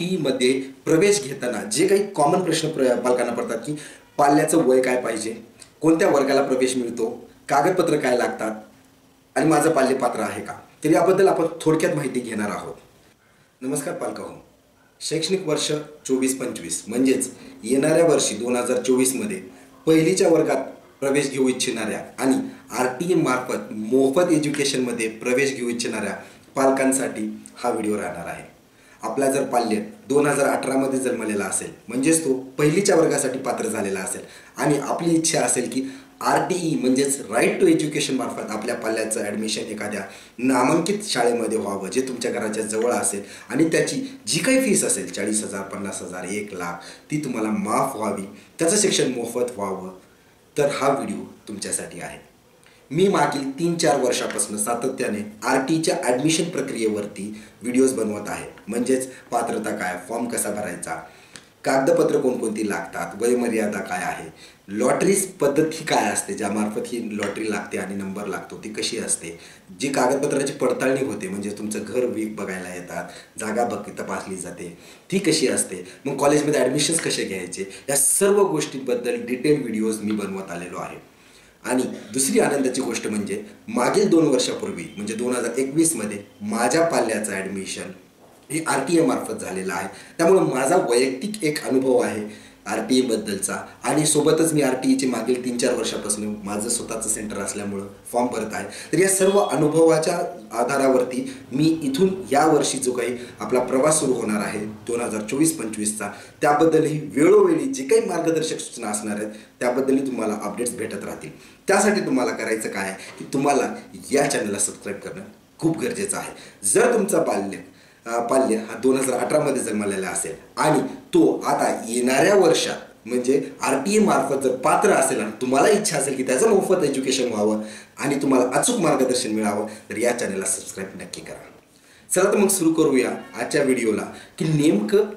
RTE मध्ये प्रवेश घेताना जे काही कॉमन प्रश्न पालकांना पडतात की पाल्याचं वय काय पाहिजे, कोणत्या वर्गाला प्रवेश मिळतो, कागदपत्र काय लागतात आणि माझं पाल्य पात्र आहे का, तर याबद्दल आपण थोडक्यात माहिती घेणार आहोत. नमस्कार पालकांनो, शैक्षणिक वर्ष 24-25 म्हणजेच येणाऱ्या वर्षी 2024 मध्ये पहिलीच्या वर्गात प्रवेश घेऊ इच्छिणाऱ्या आणि RTE मार्फत मोफत एज्युकेशनमध्ये प्रवेश घेऊ इच्छिणाऱ्या पालकांसाठी हा व्हिडिओ राहणार आहे. आपला जर पाल्य 2018 मध्ये जन्मलेला असेल म्हणजेच तो पहिलीच्या वर्गासाठी पात्र झालेला असेल आणि आपली इच्छा असेल की RTE म्हणजेच राईट टू एज्युकेशन मार्फत आपल्या पाल्याचं ॲडमिशन एखाद्या नामांकित शाळेमध्ये व्हावं जे तुमच्या घराच्या जवळ असेल आणि त्याची जी काही फीस असेल 40,000, 50,000, 1,00,000 ती तुम्हाला माफ व्हावी, त्याचं शिक्षण मोफत व्हावं, तर हा व्हिडिओ तुमच्यासाठी आहे. मी मागील 3-4 वर्षापासून सातत्याने RTEच्या ॲडमिशन प्रक्रियेवरती व्हिडिओज बनवत आहे. म्हणजेच पात्रता काय, फॉर्म कसा भरायचा, कागदपत्र कोणकोणती लागतात, वयमर्यादा काय आहे, लॉटरी पद्धती काय असते ज्यामार्फत ही लॉटरी लागते आणि नंबर लागतो ती कशी असते, जी कागदपत्राची पडताळणी होते म्हणजे तुमचं घर बघायला येतात, जागा तपासली जाते ती कशी असते, मग कॉलेजमध्ये ॲडमिशन्स कसे घ्यायचे, या सर्व गोष्टींबद्दल डिटेल व्हिडिओज मी बनवत आलेलो आहे. आणि दुसरी आनंदाची गोष्ट म्हणजे मागील 2 वर्षापूर्वी म्हणजे 2021 मध्ये माझ्या पाल्याचं ॲडमिशन हे RTE मार्फत झालेलं आहे. त्यामुळे माझा वैयक्तिक एक अनुभव आहे RTE बद्दलचा आणि सोबतच मी RTEचे मागील 3-4 वर्षापासून माझं स्वतःचं सेंटर असल्यामुळं फॉर्म भरत आहे. तर या सर्व अनुभवाच्या आधारावरती मी इथून या वर्षी जो काही आपला प्रवास सुरू होणार आहे 2024-25चा त्याबद्दलही वेळोवेळी जे काही मार्गदर्शक सूचना असणार आहेत त्याबद्दलही तुम्हाला अपडेट्स भेटत राहतील. त्यासाठी तुम्हाला करायचं काय आहे की तुम्हाला या चॅनलला सबस्क्राईब करणं खूप गरजेचं आहे. जर तुमचा पाल्य हा 2018 मध्ये जन्मलेला असेल आणि तो आता येणाऱ्या वर्षात म्हणजे RTE मार्फत जर पात्र असेल आणि तुम्हाला इच्छा असेल की त्याचं मोफत एज्युकेशन व्हावं आणि तुम्हाला अचूक मार्गदर्शन मिळावं तर या चॅनलला सबस्क्राईब नक्की करा. चला तर मग सुरू करूया आजच्या व्हिडिओला की नेमकं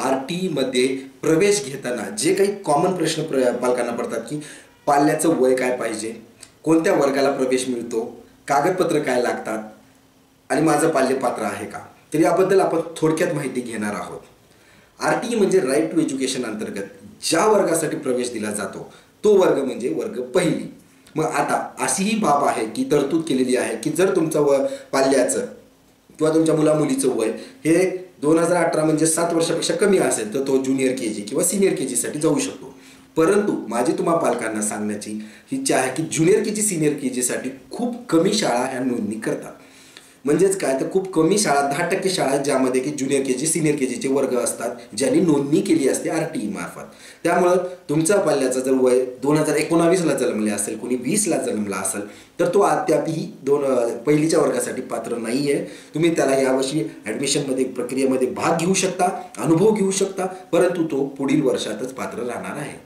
RTE मध्ये प्रवेश घेताना जे काही कॉमन प्रश्न पालकांना पडतात की पाल्याचं वय काय पाहिजे, कोणत्या वर्गाला प्रवेश मिळतो, कागदपत्र काय लागतात आणि माझं पाल्य पात्र आहे का, तर याबद्दल आपण थोडक्यात माहिती घेणार आहोत. RTE म्हणजे राईट टू एज्युकेशन अंतर्गत ज्या वर्गासाठी प्रवेश दिला जातो तो वर्ग म्हणजे वर्ग पहिली. मग आता अशीही बाब आहे की तरतूद केलेली आहे की जर तुमचं पाल्याचं किंवा तुमच्या मुलामुलीचं वय हे 2018 म्हणजे 7 वर्षापेक्षा कमी असेल तर तो ज्युनियर KG किंवा सिनियर KG साठी जाऊ शकतो. परंतु माझी तुम्हा पालकांना सांगण्याची इच्छा आहे की ज्युनियर KG सिनियर KG साठी खूप कमी शाळा ह्या नोंदणी करतात. म्हणजेच काय तर खूप कमी शाळा 10% शाळा ज्यामध्ये की ज्युनियर KG सिनियर KGचे वर्ग असतात ज्यांनी नोंदणी केली असते RTE मार्फत. त्यामुळं तुमचा पाल्याचा जर वय 2019ला जन्मले असेल, कोणी 20ला जन्मला असेल तर तो अद्यापही पहिलीच्या वर्गासाठी पात्र नाही आहे. तुम्ही त्याला यावर्षी ॲडमिशनमध्ये प्रक्रियेमध्ये भाग घेऊ शकता, अनुभव घेऊ शकता, परंतु तो पुढील वर्षातच पात्र राहणार आहे.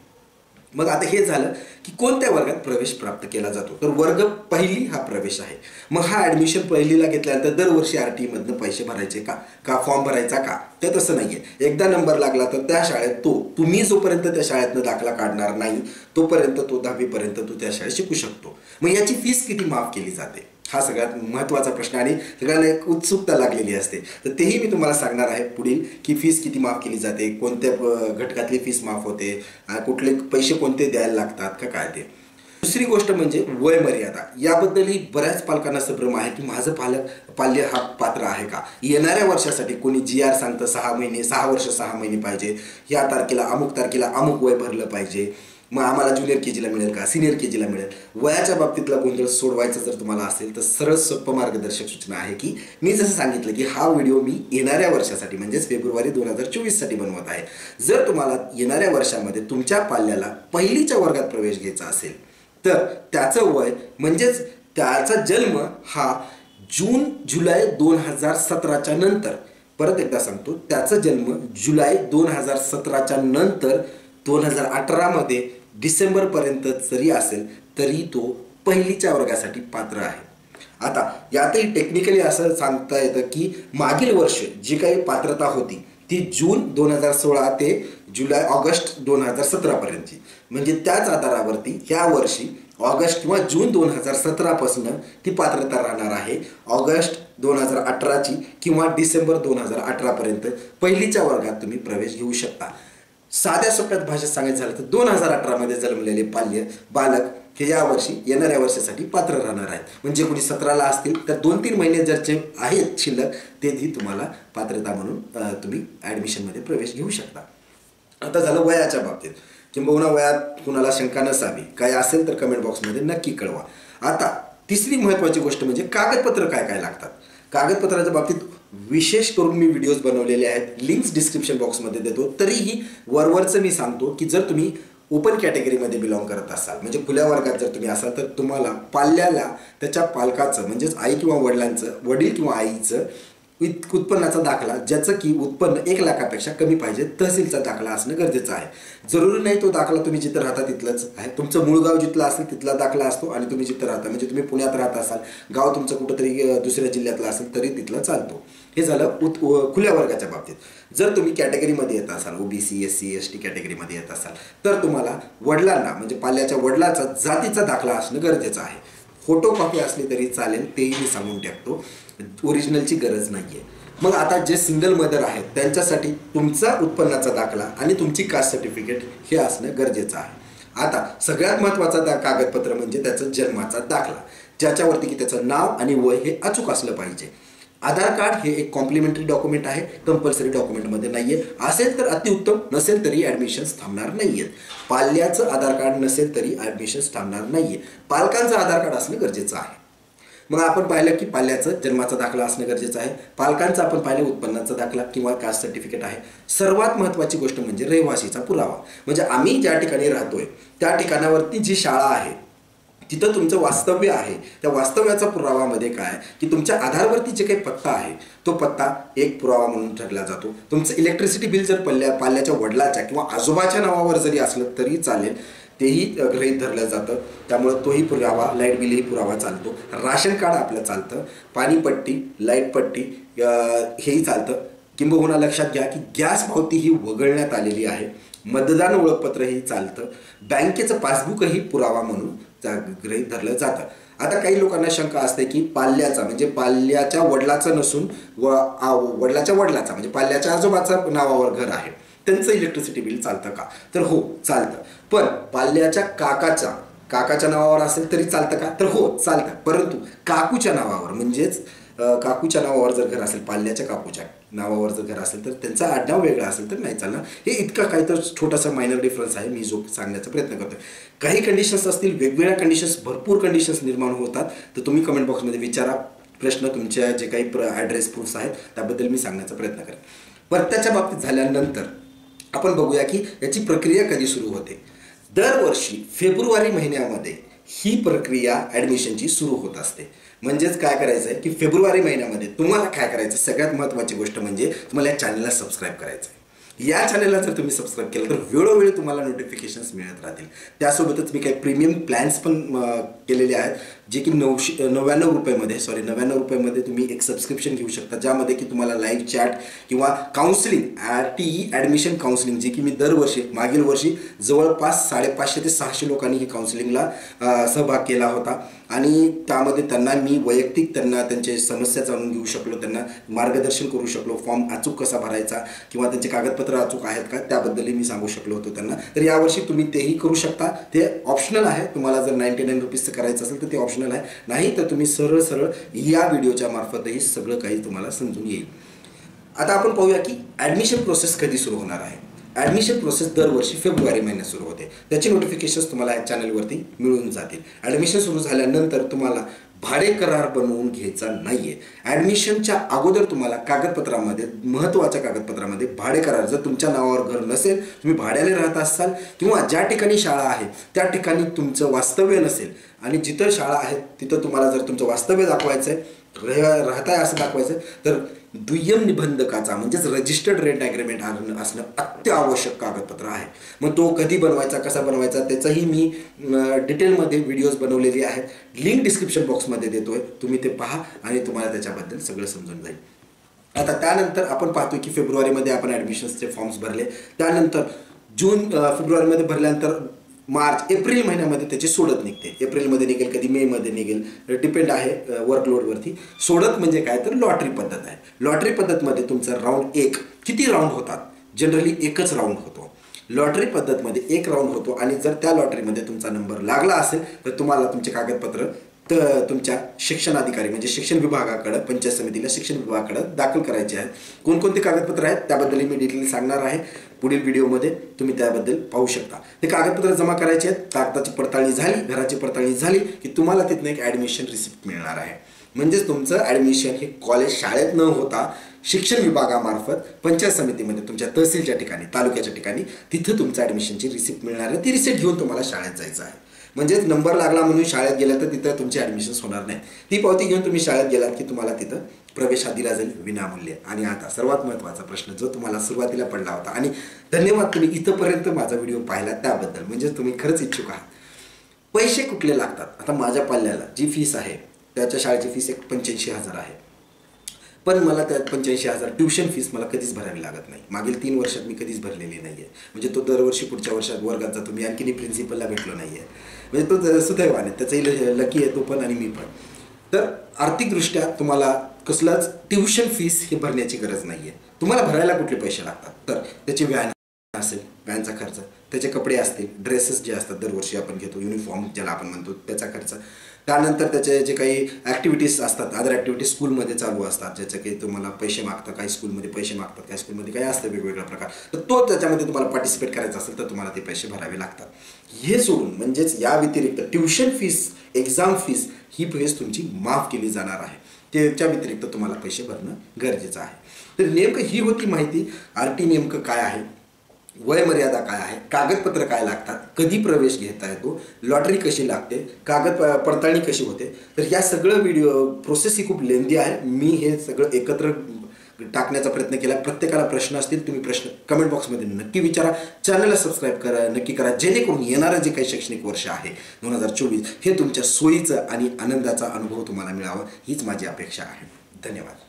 मग आता हे झालं की कोणत्या वर्गात प्रवेश प्राप्त केला जातो तर वर्ग पहिली हा प्रवेश आहे. मग हा ॲडमिशन पहिलीला घेतल्यानंतर दरवर्षी RTE मधनं पैसे भरायचे का फॉर्म भरायचा का, ते तसं नाही आहे. एकदा नंबर लागला तर त्या शाळेत तुम्ही जोपर्यंत त्या शाळेतनं दाखला काढणार नाही तोपर्यंत तो 10वी पर्यंत तो त्या शाळेत शिकू शकतो. मग याची फीस किती माफ केली जाते हा सगळ्यात महत्त्वाचा प्रश्न आणि सगळ्यांना एक उत्सुकता लागलेली असते. तर तेही मी तुम्हाला सांगणार आहे पुढील की फीस किती माफ केली जाते, कोणत्या घटकातली फीस माफ होते, कुठले पैसे कोणते द्यायला लागतात का काय ते. दुसरी गोष्ट म्हणजे वयमर्यादा. याबद्दलही बऱ्याच पालकांना संभ्रम आहे की माझं पाल्य हा पात्र आहे का. येणाऱ्या वर्षासाठी कोणी GR सांगतं 6 वर्ष 6 महिने पाहिजे, या तारखेला अमुक तारखेला अमुक वय भरलं पाहिजे, मग आम्हाला ज्युनियर KGला मिळेल का, सिनियर KGला मिळेल. वयाच्या बाबतीतला गोंधळ सोडवायचा जर तुम्हाला असेल तर सरळ सोपं मार्गदर्शक सूचना आहे की मी जसं सांगितलं की हा व्हिडिओ मी येणाऱ्या वर्षासाठी म्हणजेच फेब्रुवारी 2024 साठी बनवत आहे. जर तुम्हाला येणाऱ्या वर्षामध्ये तुमच्या पाल्याला पहिलीच्या वर्गात प्रवेश घ्यायचा असेल तर त्याचं वय म्हणजेच त्याचा जन्म हा जून-जुलै 2017च्या नंतर, परत एकदा सांगतो त्याचा जन्म जुलै 2017च्या नंतर 2018 मध्ये डिसेंबरपर्यंत जरी असेल तरी तो पहिलीच्या वर्गासाठी पात्र आहे. आता यातही टेक्निकली असं सांगता येतं की मागील वर्ष जी काही पात्रता होती ती जून 2016 ते ऑगस्ट 2017 पर्यंतची, म्हणजे त्याच आधारावरती या वर्षी ऑगस्ट किंवा जून 2017 पासून ती पात्रता राहणार आहे ऑगस्ट 2018ची किंवा डिसेंबर 2018पर्यंत पहिलीच्या वर्गात तुम्ही प्रवेश घेऊ शकता. साध्या सोप्यात भाषेत सांगायचं झालं तर 2018मध्ये जन्मलेले बालक हे यावर्षी येणाऱ्या वर्षासाठी पात्र राहणार आहेत. म्हणजे कोणी 17ला असतील तर 2-3 महिने जरचे आहेत शिल्लक तेही तुम्हाला पात्रता म्हणून तुम्ही ॲडमिशनमध्ये प्रवेश घेऊ शकता. आता झालं वयाच्या बाबतीत, किंबहुना वयात कुणाला शंका नसावी, काय असेल तर कमेंट बॉक्समध्ये नक्की कळवा. आता तिसरी महत्त्वाची गोष्ट म्हणजे कागदपत्र काय काय लागतात. कागदपत्राच्या बाबतीत विशेष करून मी व्हिडिओज बनवलेले आहेत, लिंक्स डिस्क्रिप्शन बॉक्समध्ये देतो. तरीही वरवरचं मी सांगतो की जर तुम्ही ओपन कॅटेगरीमध्ये बिलॉंग करत असाल, म्हणजे खुल्या वर्गात जर तुम्ही असाल, तर तुम्हाला पाल्याला त्याच्या पालकाचं म्हणजेच आई किंवा वडिलांचं, वडील किंवा आईचं उत्पन्नाचा दाखला, ज्याचं की उत्पन्न 1 लाखापेक्षा कमी पाहिजे, तहसीलचा दाखला असणं गरजेचं आहे. जरुरी नाही तो दाखला तुम्ही जिथं राहता तिथलंच आहे. तुमचं मूळ गाव जिथलं असेल तिथला दाखला असतो आणि तुम्ही जिथं राहता, म्हणजे तुम्ही पुण्यात राहत असाल, गाव तुमचं कुठंतरी दुसऱ्या जिल्ह्यातलं असेल तरी तिथलं चालतो. हे झालं खुल्या वर्गाच्या बाबतीत. जर तुम्ही कॅटेगरीमध्ये येत असाल, OBC SC ST कॅटेगरीमध्ये येत असाल, तर तुम्हाला वडिलांना म्हणजे पाल्याच्या वडिलाचा जातीचा दाखला असणं गरजेचं आहे. फोटोकॉपी असली तरी चालेल, तेही मी सांगून टाकतो, ओरिजिनलची गरज नाही आहे. मग आता जे सिंगल मदर आहेत त्यांच्यासाठी तुमचा उत्पन्नाचा दाखला आणि तुमची कास्ट सर्टिफिकेट हे असणं गरजेचं आहे. आता सगळ्यात महत्त्वाचा कागदपत्र म्हणजे त्याचा जन्माचा दाखला, ज्याच्यावरती की त्याचं नाव आणि वय हे अचूक असलं पाहिजे. आधार कार्ड हे एक कॉम्प्लिमेंटरी डॉक्युमेंट आहे, कंपल्सरी डॉक्युमेंटमध्ये नाही आहे. असेल तर अतिउत्तम, नसेल तरी ॲडमिशन्स थांबणार नाही आहेत. पाल्याचं आधार कार्ड नसेल तरी ॲडमिशन्स थांबणार नाही आहे. पालकांचं आधार कार्ड असणं गरजेचं आहे. मग आपण पाहिलं की पाल्याचं जन्माचा दाखला असणं गरजेचं आहे. पालकांचं आपण पाहिलं उत्पन्नाचा दाखला किंवा कास्ट सर्टिफिकेट आहे. सर्वात महत्त्वाची गोष्ट म्हणजे रहिवासीचा पुरावा, म्हणजे आम्ही ज्या ठिकाणी राहतोय त्या ठिकाणावरती जी शाळा आहे तिथं तुमचं वास्तव्य आहे, त्या वास्तव्याचा पुरावामध्ये काय की तुमच्या आधारवरती जे काही पत्ता आहे तो पत्ता एक पुरावा म्हणून ठरला जातो. तुमचं इलेक्ट्रिसिटी बिल जर पाल्याच्या वडिलाच्या किंवा आजोबाच्या नावावर जरी असलं तरी चालेल, तेही गृहीत धरलं जातं. त्यामुळं तोही पुरावा, लाईट बिलही पुरावा चालतो. राशन कार्ड आपलं चालतं, पाणीपट्टी, लाईटपट्टी हेही चालतं. किंबहुना लक्षात घ्या की गॅस पावती ही वगळण्यात आलेली आहे. मतदान ओळखपत्रही चालतं. बँकेचं पासबुकही पुरावा म्हणून गृहीत धरलं जातं. आता काही लोकांना शंका असते की पाल्याचा म्हणजे पाल्याच्या वडिलाचं नसून वडिलाच्या वडिलाचा म्हणजे पाल्याच्या आजोबाचा नावावर घर आहे, त्यांचं इलेक्ट्रिसिटी बिल चालतं का? तर हो चालतं. पण पाल्याच्या काकाच्या नावावर असेल तरी चालतं का? तर हो चालतं. परंतु काकूच्या नावावर म्हणजेच काकूच्या नावावर जर घर असेल, पाल्याच्या काकूच्या नावावर जर घर असेल तर त्यांचा आडनाव वेगळा असेल तर नाही चालणार. हे इतका काही तर छोटासा मायनर डिफरन्स आहे, मी जो सांगण्याचा प्रयत्न करतो. काही कंडिशन्स असतील, वेगवेगळ्या कंडिशन्स, भरपूर कंडिशन्स निर्माण होतात, तर तुम्ही कमेंट बॉक्समध्ये विचारा प्रश्न. तुमच्या जे काही ॲड्रेस प्रूफ्स आहेत त्याबद्दल मी सांगण्याचा प्रयत्न करेन. पत्त्याच्या बाबतीत झाल्यानंतर आपण बघूया की याची प्रक्रिया कधी सुरू होते. दरवर्षी फेब्रुवारी महिन्यामध्ये ही प्रक्रिया ॲडमिशनची सुरू होत असते. म्हणजेच काय करायचं आहे की फेब्रुवारी महिन्यामध्ये तुम्हाला काय करायचं, सगळ्यात महत्त्वाची गोष्ट म्हणजे तुम्हाला या चॅनलला सबस्क्राईब करायचं आहे. या चॅनलला जर तुम्ही सबस्क्राईब केलं तर वेळोवेळी तुम्हाला नोटिफिकेशन्स मिळत राहतील. त्यासोबतच मी काही प्रीमियम प्लॅन्स पण केलेले आहेत, जे की 99 रुपयामध्ये तुम्ही एक सबस्क्रिप्शन घेऊ शकता, ज्यामध्ये की तुम्हाला लाईव्ह चॅट किंवा काउन्सिलिंग, TE ॲडमिशन काउन्सिलिंग, जे की मी दरवर्षी मागील वर्षी जवळपास 550 ते 600 लोकांनी ही काउन्सिलिंगला सहभाग केला होता. आणि त्यामध्ये त्यांना मी वैयक्तिक त्यांचे समस्या जाणून घेऊ शकलो, त्यांना मार्गदर्शन करू शकलो, फॉर्म अचूक कसा भरायचा किंवा त्यांचे कागदपत्र अचूक आहेत का त्याबद्दलही मी सांगू शकलो होतो त्यांना. तर यावर्षी तुम्ही तेही करू शकता. ते ऑप्शनल आहे. तुम्हाला जर 99 रुपीजचं करायचं असेल तर ते ऑप्शनल आहे. नाही तर तुम्ही सरळ या व्हिडिओच्या मार्फतही सगळं काही तुम्हाला समजून येईल. आता आपण पाहूया की ॲडमिशन प्रोसेस कधी सुरू होणार आहे. ॲडमिशन प्रोसेस दरवर्षी फेब्रुवारी महिन्यात सुरू होते. त्याची नोटिफिकेशन्स तुम्हाला या चॅनलवरती मिळून जातील. ॲडमिशन सुरू झाल्यानंतर तुम्हाला भाडे करार बनवून घ्यायचा नाही आहे. ॲडमिशनच्या अगोदर तुम्हाला कागदपत्रामध्ये, महत्त्वाच्या कागदपत्रामध्ये भाडे करार, जर तुमच्या नावावर घर नसेल, तुम्ही भाड्याने राहत असाल किंवा ज्या ठिकाणी शाळा आहे त्या ठिकाणी तुमचं वास्तव्य नसेल आणि जिथं शाळा आहे तिथं तुम्हाला जर तुमचं वास्तव्य दाखवायचं आहे, राहताय असं दाखवायचं, तर दुय्यम निबंधकाचा म्हणजेच रजिस्टर्ड रेंट ॲग्रीमेंट असणं अत्यावश्यक कागदपत्र आहे. मग तो कधी बनवायचा, कसा बनवायचा त्याचाही मी डिटेलमध्ये व्हिडिओज बनवलेली आहेत. लिंक डिस्क्रिप्शन बॉक्समध्ये देतोय, तुम्ही ते पहा आणि तुम्हाला त्याच्याबद्दल सगळं समजून जाईल. आता त्यानंतर आपण पाहतो की फेब्रुवारीमध्ये आपण ॲडमिशन्सचे फॉर्म्स भरले. त्यानंतर फेब्रुवारीमध्ये भरल्यानंतर मार्च एप्रिल महिन्यामध्ये त्याची सोडत निघते. एप्रिलमध्ये निघेल, कधी मेमध्ये निघेल, डिपेंड आहे वर्कलोडवरती. सोडत म्हणजे काय तर लॉटरी पद्धत आहे. लॉटरी पद्धतमध्ये तुमचा राऊंड 1 किती राऊंड होतात? जनरली एकच राऊंड होतो. लॉटरी पद्धतमध्ये एक राऊंड होतो आणि जर त्या लॉटरीमध्ये तुमचा नंबर लागला असेल तर तुम्हाला तुमचे कागदपत्र तर तुमच्या शिक्षणाधिकारी म्हणजे शिक्षण विभागाकडे, पंचायत समितीला शिक्षण विभागाकडे दाखल करायचे आहेत. कोणकोणते कागदपत्र आहेत त्याबद्दल मी डिटेल सांगणार आहे पुढील व्हिडिओमध्ये. तुम्ही त्याबद्दल पाहू शकता. ते कागदपत्र जमा करायचे आहेत. कागदाची पडताळणी झाली, घराची पडताळणी झाली की तुम्हाला तिथनं एक ॲडमिशन रिसिप्ट मिळणार आहे. म्हणजेच तुमचं ॲडमिशन हे कॉलेज शाळेत न होता शिक्षण विभागामार्फत पंचायत समितीमध्ये तुमच्या तहसीलच्या ठिकाणी, तालुक्याच्या ठिकाणी तिथं तुमचं ॲडमिशनची रिसिप्ट मिळणार आहे. ती रिसिप्ट घेऊन तुम्हाला शाळेत जायचं आहे. म्हणजेच नंबर लागला म्हणून शाळेत गेला तर तिथं तुमचे ॲडमिशन्स होणार नाही. ती पावती घेऊन तुम्ही शाळेत गेलात की तुम्हाला तिथं प्रवेश दिला जाईल विनामूल्य. आणि आता सर्वात महत्त्वाचा प्रश्न जो तुम्हाला सुरुवातीला पडला होता, आणि धन्यवाद तुम्ही इथंपर्यंत माझा व्हिडिओ पाहिला त्याबद्दल, म्हणजेच तुम्ही खरंच इच्छुक आहात. पैसे कुठले लागतात? आता माझ्या पाल्याला जी फीस आहे त्याच्या शाळेची फीस एक 85,000 आहे. पण मला त्यात 85,000 ट्युशन फीस मला कधीच भरावी लागत नाही. मागील 3 वर्षात मी कधीच भरलेली नाही आहे. म्हणजे तो दरवर्षी पुढच्या वर्षात वर्गात जातो. मी आणखीन प्रिन्सिपलला भेटलो नाही आहे. म्हणजे तो सुदैवाने त्याचंही लकी आहे तो पण आणि मी पण. तर आर्थिकदृष्ट्या तुम्हाला कसलाच ट्युशन फीस हे भरण्याची गरज नाही आहे. तुम्हाला भरायला कुठले पैसे लागतात तर त्याची व्हॅन असेल, व्हॅनचा खर्च, त्याचे कपडे असतील, ड्रेसेस जे असतात दरवर्षी आपण घेतो, युनिफॉर्म ज्याला आपण म्हणतो त्याचा खर्च, त्यानंतर त्याचे जे काही ॲक्टिव्हिटीज असतात, अदर ॲक्टिव्हिटीज स्कूलमध्ये चालू असतात ज्याचे काही तुम्हाला पैसे मागतात, काही स्कूलमध्ये पैसे मागतात, काही स्कूलमध्ये काही असतं वेगवेगळा प्रकार, तर तो त्याच्यामध्ये तुम्हाला पार्टिसिपेट करायचा असेल तर तुम्हाला ते पैसे भरावे लागतात. हे सोडून म्हणजेच या व्यतिरिक्त ट्युशन फीस, एक्झाम फीस ही फीस तुमची माफ केली जाणार आहे. त्याच्या व्यतिरिक्त तुम्हाला पैसे भरणं गरजेचं आहे. तर नेमकं ही होती माहिती. RT नेमकं काय आहे, वयमर्यादा काय आहे, कागदपत्र काय लागतात, कधी प्रवेश घेता येतो, लॉटरी कशी लागते, कागद पडताळणी कशी होते. तर या सगळं व्हिडिओ प्रोसेस ही खूप लेंदी आहे. मी हे सगळं एकत्र टाकण्याचा प्रयत्न केला. प्रत्येकाला प्रश्न असतील तुम्ही प्रश्न कमेंट बॉक्समध्ये नक्की विचारा. चॅनलला सबस्क्राईब करा, नक्की करा, जेणेकरून येणारं जे काही शैक्षणिक वर्ष आहे 2024 हे तुमच्या सोयीचं आणि आनंदाचा अनुभव तुम्हाला मिळावा हीच माझी अपेक्षा आहे. धन्यवाद.